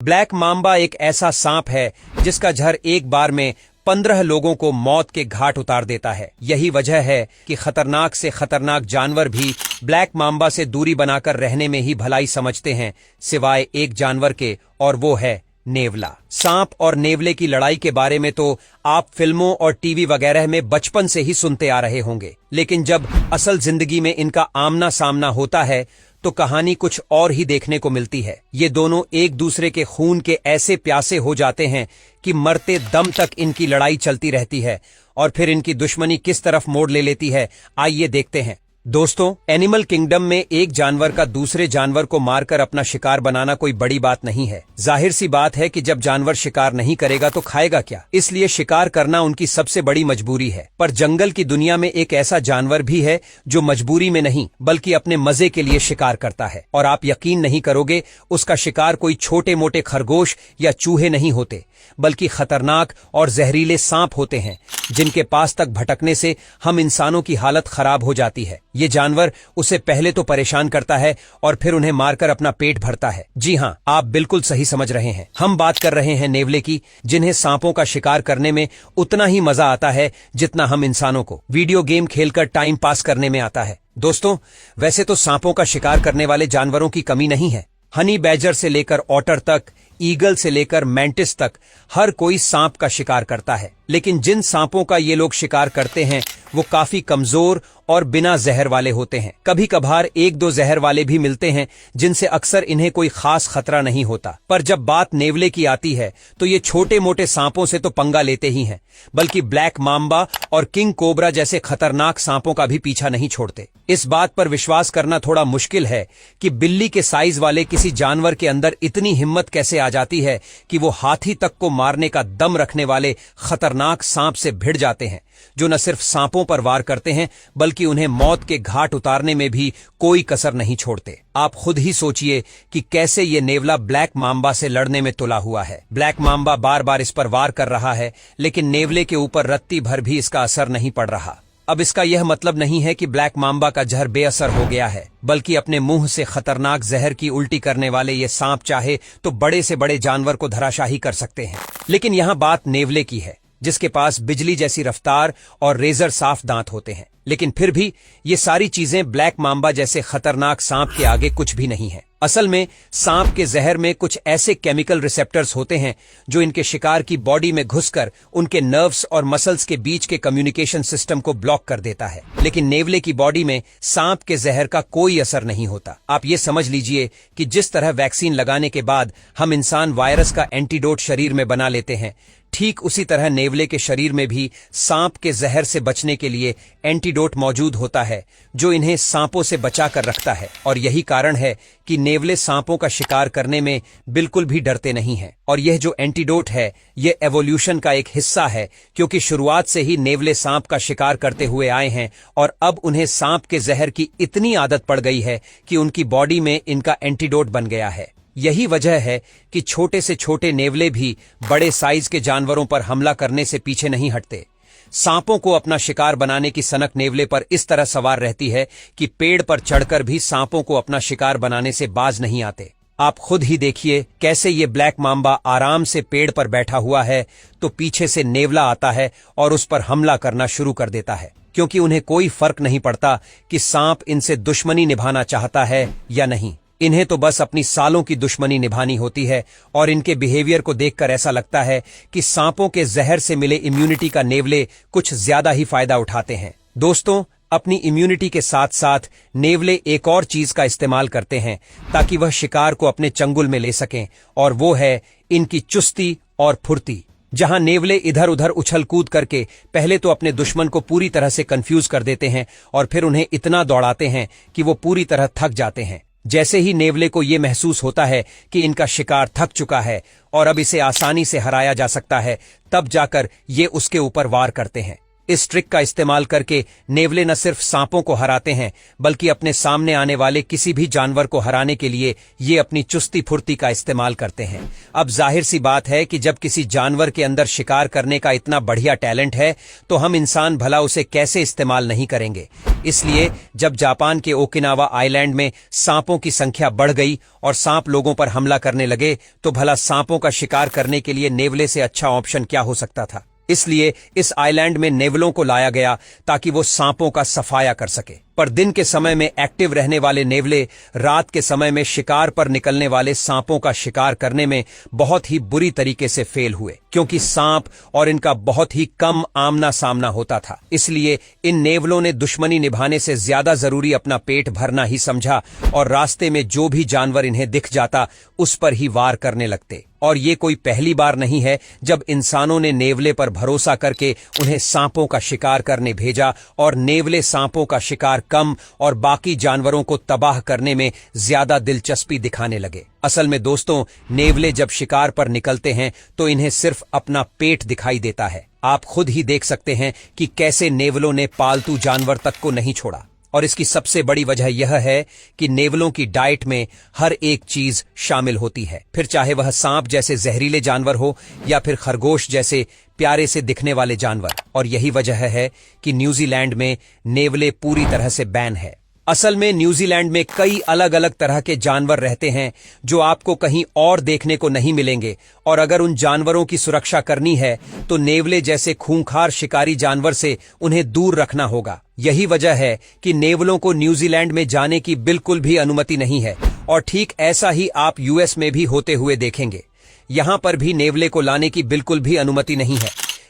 Black Mamba एक ऐसा सांप है जिसका जहर एक बार में 15 लोगों को मौत के घाट उतार देता है। यही वजह है कि खतरनाक से खतरनाक जानवर भी ब्लैक मांबा से दूरी बनाकर रहने में ही भलाई समझते हैं, सिवाय एक जानवर के, और वो है नेवला। सांप और नेवले की लड़ाई के बारे में तो आप फिल्मों और टीवी वगैरह में बचपन से ही सुनते आ रहे होंगे, लेकिन जब असल जिंदगी में इनका आमना सामना होता है तो कहानी कुछ और ही देखने को मिलती है। ये दोनों एक दूसरे के खून के ऐसे प्यासे हो जाते हैं कि मरते दम तक इनकी लड़ाई चलती रहती है, और फिर इनकी दुश्मनी किस तरफ मोड़ ले लेती है, आइए देखते हैं। दोस्तों, एनिमल किंगडम में एक जानवर का दूसरे जानवर को मारकर अपना शिकार बनाना कोई बड़ी बात नहीं है। जाहिर सी बात है कि जब जानवर शिकार नहीं करेगा तो खाएगा क्या, इसलिए शिकार करना उनकी सबसे बड़ी मजबूरी है। पर जंगल की दुनिया में एक ऐसा जानवर भी है जो मजबूरी में नहीं बल्कि अपने मजे के लिए शिकार करता है, और आप यकीन नहीं करोगे, उसका शिकार कोई छोटे मोटे खरगोश या चूहे नहीं होते, बल्कि खतरनाक और जहरीले सांप होते हैं, जिनके पास तक भटकने से हम इंसानों की हालत खराब हो जाती है। ये जानवर उसे पहले तो परेशान करता है और फिर उन्हें मारकर अपना पेट भरता है। जी हाँ, आप बिल्कुल सही समझ रहे हैं, हम बात कर रहे हैं नेवले की, जिन्हें सांपों का शिकार करने में उतना ही मजा आता है जितना हम इंसानों को वीडियो गेम खेलकर टाइम पास करने में आता है। दोस्तों, वैसे तो सांपों का शिकार करने वाले जानवरों की कमी नहीं है। हनी बैजर से लेकर ऑटर तक, ईगल से लेकर मैंटिस तक, हर कोई सांप का शिकार करता है। लेकिन जिन सांपों का ये लोग शिकार करते हैं वो काफी कमजोर और बिना जहर वाले होते हैं। कभी कभार एक दो जहर वाले भी मिलते हैं, जिनसे अक्सर इन्हें कोई खास खतरा नहीं होता। पर जब बात नेवले की आती है तो ये छोटे मोटे सांपों से तो पंगा लेते ही हैं, बल्कि ब्लैक मांबा और किंग कोबरा जैसे खतरनाक सांपों का भी पीछा नहीं छोड़ते। इस बात पर विश्वास करना थोड़ा मुश्किल है कि बिल्ली के साइज वाले किसी जानवर के अंदर इतनी हिम्मत कैसे आ जाती है कि वो हाथी तक को मारने का दम रखने वाले खतरनाक सांप से भिड़ जाते हैं, जो न सिर्फ सांपों पर वार करते हैं बल्कि उन्हें मौत के घाट उतारने में भी कोई कसर नहीं छोड़ते। आप खुद ही सोचिए कि कैसे ये नेवला ब्लैक मांबा से लड़ने में तुला हुआ है। ब्लैक मांबा बार बार इस पर वार कर रहा है, लेकिन नेवले के ऊपर रत्ती भर भी इसका असर नहीं पड़ रहा। अब इसका यह मतलब नहीं है कि ब्लैक मांबा का जहर बेअसर हो गया है, बल्कि अपने मुंह से खतरनाक जहर की उल्टी करने वाले ये सांप चाहे तो बड़े से बड़े जानवर को धराशाही कर सकते हैं। लेकिन यहाँ बात नेवले की है, जिसके पास बिजली जैसी रफ्तार और रेजर साफ दांत होते हैं। लेकिन फिर भी ये सारी चीजें ब्लैक मांबा जैसे खतरनाक सांप के आगे कुछ भी नहीं है। असल में सांप के जहर में कुछ ऐसे केमिकल रिसेप्टर्स होते हैं जो इनके शिकार की बॉडी में घुसकर उनके नर्व्स और मसल्स के बीच के कम्युनिकेशन सिस्टम को ब्लॉक कर देता है। लेकिन नेवले की बॉडी में सांप के जहर का कोई असर नहीं होता। आप ये समझ लीजिए कि जिस तरह वैक्सीन लगाने के बाद हम इंसान वायरस का एंटीडोट शरीर में बना लेते हैं, ठीक उसी तरह नेवले के शरीर में भी सांप के जहर से बचने के लिए एंटीडोट मौजूद होता है, जो इन्हें सांपों से बचा कर रखता है। और यही कारण है कि नेवले सांपों का शिकार करने में बिल्कुल भी डरते नहीं हैं। और यह जो एंटीडोट है, यह एवोल्यूशन का एक हिस्सा है, क्योंकि शुरुआत से ही नेवले सांप का शिकार करते हुए आए हैं और अब उन्हें सांप के जहर की इतनी आदत पड़ गई है कि उनकी बॉडी में इनका एंटीडोट बन गया है। यही वजह है कि छोटे से छोटे नेवले भी बड़े साइज के जानवरों पर हमला करने से पीछे नहीं हटते। सांपों को अपना शिकार बनाने की सनक नेवले पर इस तरह सवार रहती है कि पेड़ पर चढ़कर भी सांपों को अपना शिकार बनाने से बाज नहीं आते। आप खुद ही देखिए कैसे ये ब्लैक मांबा आराम से पेड़ पर बैठा हुआ है तो पीछे से नेवला आता है और उस पर हमला करना शुरू कर देता है, क्योंकि उन्हें कोई फर्क नहीं पड़ता कि सांप इनसे दुश्मनी निभाना चाहता है या नहीं। इन्हें तो बस अपनी सालों की दुश्मनी निभानी होती है, और इनके बिहेवियर को देखकर ऐसा लगता है कि सांपों के जहर से मिले इम्यूनिटी का नेवले कुछ ज्यादा ही फायदा उठाते हैं। दोस्तों, अपनी इम्यूनिटी के साथ साथ नेवले एक और चीज का इस्तेमाल करते हैं ताकि वह शिकार को अपने चंगुल में ले सकें, और वो है इनकी चुस्ती और फुर्ती। जहां नेवले इधर उधर उछल कूद करके पहले तो अपने दुश्मन को पूरी तरह से कंफ्यूज कर देते हैं और फिर उन्हें इतना दौड़ाते हैं कि वो पूरी तरह थक जाते हैं। जैसे ही नेवले को ये महसूस होता है कि इनका शिकार थक चुका है और अब इसे आसानी से हराया जा सकता है, तब जाकर ये उसके ऊपर वार करते हैं। इस ट्रिक का इस्तेमाल करके नेवले न सिर्फ सांपों को हराते हैं बल्कि अपने सामने आने वाले किसी भी जानवर को हराने के लिए ये अपनी चुस्ती फुर्ती का इस्तेमाल करते हैं। अब जाहिर सी बात है कि जब किसी जानवर के अंदर शिकार करने का इतना बढ़िया टैलेंट है तो हम इंसान भला उसे कैसे इस्तेमाल नहीं करेंगे। इसलिए जब जापान के ओकिनावा आइलैंड में सांपों की संख्या बढ़ गई और सांप लोगों पर हमला करने लगे तो भला सांपों का शिकार करने के लिए नेवले से अच्छा ऑप्शन क्या हो सकता था। इसलिए इस आइलैंड में नेवलों को लाया गया ताकि वो सांपों का सफाया कर सके। पर दिन के समय में एक्टिव रहने वाले नेवले रात के समय में शिकार पर निकलने वाले सांपों का शिकार करने में बहुत ही बुरी तरीके से फेल हुए, क्योंकि सांप और इनका बहुत ही कम आमना सामना होता था। इसलिए इन नेवलों ने दुश्मनी निभाने से ज्यादा जरूरी अपना पेट भरना ही समझा और रास्ते में जो भी जानवर इन्हें दिख जाता उस पर ही वार करने लगते। और ये कोई पहली बार नहीं है जब इंसानों ने नेवले पर भरोसा करके उन्हें सांपों का शिकार करने भेजा और नेवले सांपों का शिकार कम और बाकी जानवरों को तबाह करने में ज्यादा दिलचस्पी दिखाने लगे। असल में दोस्तों, नेवले जब शिकार पर निकलते हैं तो इन्हें सिर्फ अपना पेट दिखाई देता है। आप खुद ही देख सकते हैं कि कैसे नेवलों ने पालतू जानवर तक को नहीं छोड़ा। और इसकी सबसे बड़ी वजह यह है कि नेवलों की डाइट में हर एक चीज शामिल होती है, फिर चाहे वह सांप जैसे जहरीले जानवर हो या फिर खरगोश जैसे प्यारे से दिखने वाले जानवर। और यही वजह है कि न्यूजीलैंड में नेवले पूरी तरह से बैन है। असल में न्यूजीलैंड में कई अलग अलग तरह के जानवर रहते हैं जो आपको कहीं और देखने को नहीं मिलेंगे, और अगर उन जानवरों की सुरक्षा करनी है तो नेवले जैसे खूंखार शिकारी जानवर से उन्हें दूर रखना होगा। यही वजह है कि नेवलों को न्यूजीलैंड में जाने की बिल्कुल भी अनुमति नहीं है, और ठीक ऐसा ही आप यूएस में भी होते हुए देखेंगे। यहां पर भी नेवले को लाने की बिल्कुल भी अनुमति नहीं है।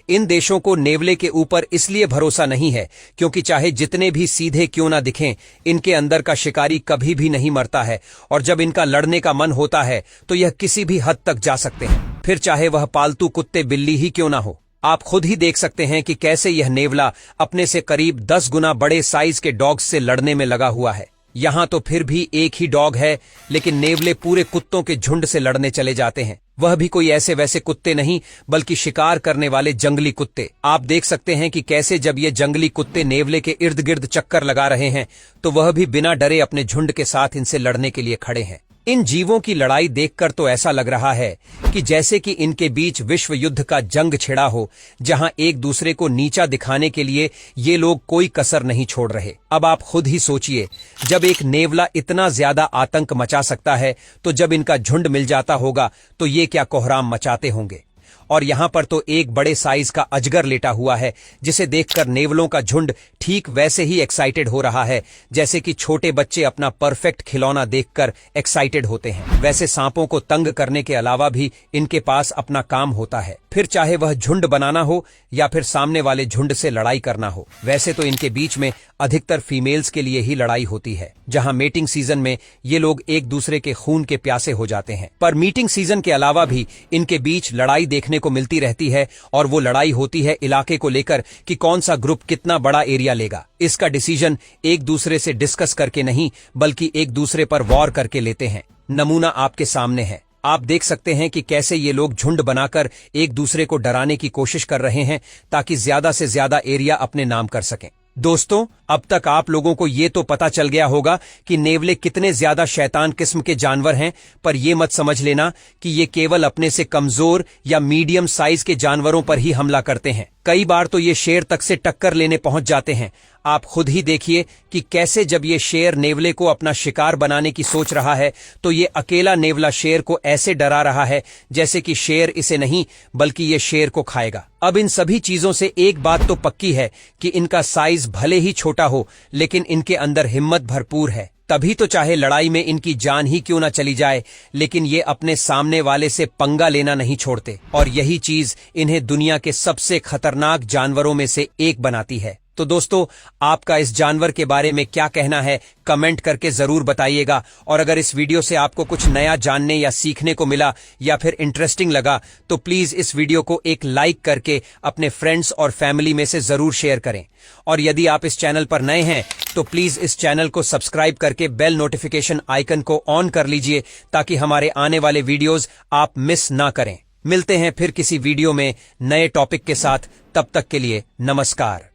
इन देशों को नेवले के ऊपर इसलिए भरोसा नहीं है क्योंकि चाहे जितने भी सीधे क्यों ना दिखें, इनके अंदर का शिकारी कभी भी नहीं मरता है, और जब इनका लड़ने का मन होता है तो यह किसी भी हद तक जा सकते हैं, फिर चाहे वह पालतू कुत्ते बिल्ली ही क्यों ना हो। आप खुद ही देख सकते हैं कि कैसे यह नेवला अपने से करीब 10 गुना बड़े साइज के डॉग्स से लड़ने में लगा हुआ है। यहां तो फिर भी एक ही डॉग है, लेकिन नेवले पूरे कुत्तों के झुंड से लड़ने चले जाते हैं। वह भी कोई ऐसे वैसे कुत्ते नहीं, बल्कि शिकार करने वाले जंगली कुत्ते। आप देख सकते हैं कि कैसे जब ये जंगली कुत्ते नेवले के इर्द गिर्द चक्कर लगा रहे हैं तो वह भी बिना डरे अपने झुंड के साथ इनसे लड़ने के लिए खड़े हैं। इन जीवों की लड़ाई देखकर तो ऐसा लग रहा है कि जैसे कि इनके बीच विश्व युद्ध का जंग छिड़ा हो, जहां एक दूसरे को नीचा दिखाने के लिए ये लोग कोई कसर नहीं छोड़ रहे। अब आप खुद ही सोचिए, जब एक नेवला इतना ज्यादा आतंक मचा सकता है तो जब इनका झुंड मिल जाता होगा तो ये क्या कोहराम मचाते होंगे। और यहां पर तो एक बड़े साइज का अजगर लेटा हुआ है, जिसे देखकर नेवलों का झुंड ठीक वैसे ही एक्साइटेड हो रहा है जैसे कि छोटे बच्चे अपना परफेक्ट खिलौना देखकर एक्साइटेड होते हैं। वैसे सांपों को तंग करने के अलावा भी इनके पास अपना काम होता है, फिर चाहे वह झुंड बनाना हो या फिर सामने वाले झुंड से लड़ाई करना हो। वैसे तो इनके बीच में अधिकतर फीमेल्स के लिए ही लड़ाई होती है, जहां मीटिंग सीजन में ये लोग एक दूसरे के खून के प्यासे हो जाते हैं। पर मीटिंग सीजन के अलावा भी इनके बीच लड़ाई देखने को मिलती रहती है, और वो लड़ाई होती है इलाके को लेकर कि कौन सा ग्रुप कितना बड़ा एरिया लेगा। इसका डिसीजन एक दूसरे से डिस्कस करके नहीं, बल्कि एक दूसरे पर वॉर करके लेते हैं। नमूना आपके सामने है। आप देख सकते हैं कि कैसे ये लोग झुंड बनाकर एक दूसरे को डराने की कोशिश कर रहे हैं ताकि ज्यादा से ज्यादा एरिया अपने नाम कर सकें। दोस्तों, अब तक आप लोगों को ये तो पता चल गया होगा कि नेवले कितने ज्यादा शैतान किस्म के जानवर हैं, पर ये मत समझ लेना कि ये केवल अपने से कमजोर या मीडियम साइज के जानवरों पर ही हमला करते हैं। कई बार तो ये शेर तक से टक्कर लेने पहुंच जाते हैं। आप खुद ही देखिए कि कैसे जब ये शेर नेवले को अपना शिकार बनाने की सोच रहा है तो ये अकेला नेवला शेर को ऐसे डरा रहा है जैसे कि शेर इसे नहीं बल्कि ये शेर को खाएगा। अब इन सभी चीजों से एक बात तो पक्की है कि इनका साइज भले ही छोटा हो, लेकिन इनके अंदर हिम्मत भरपूर है। तभी तो चाहे लड़ाई में इनकी जान ही क्यों ना चली जाए, लेकिन ये अपने सामने वाले से पंगा लेना नहीं छोड़ते, और यही चीज इन्हें दुनिया के सबसे खतरनाक जानवरों में से एक बनाती है। तो दोस्तों, आपका इस जानवर के बारे में क्या कहना है, कमेंट करके जरूर बताइएगा। और अगर इस वीडियो से आपको कुछ नया जानने या सीखने को मिला या फिर इंटरेस्टिंग लगा तो प्लीज इस वीडियो को एक लाइक करके अपने फ्रेंड्स और फैमिली में से जरूर शेयर करें। और यदि आप इस चैनल पर नए हैं तो प्लीज इस चैनल को सब्सक्राइब करके बेल नोटिफिकेशन आइकन को ऑन कर लीजिए ताकि हमारे आने वाले वीडियोज आप मिस ना करें। मिलते हैं फिर किसी वीडियो में नए टॉपिक के साथ। तब तक के लिए नमस्कार।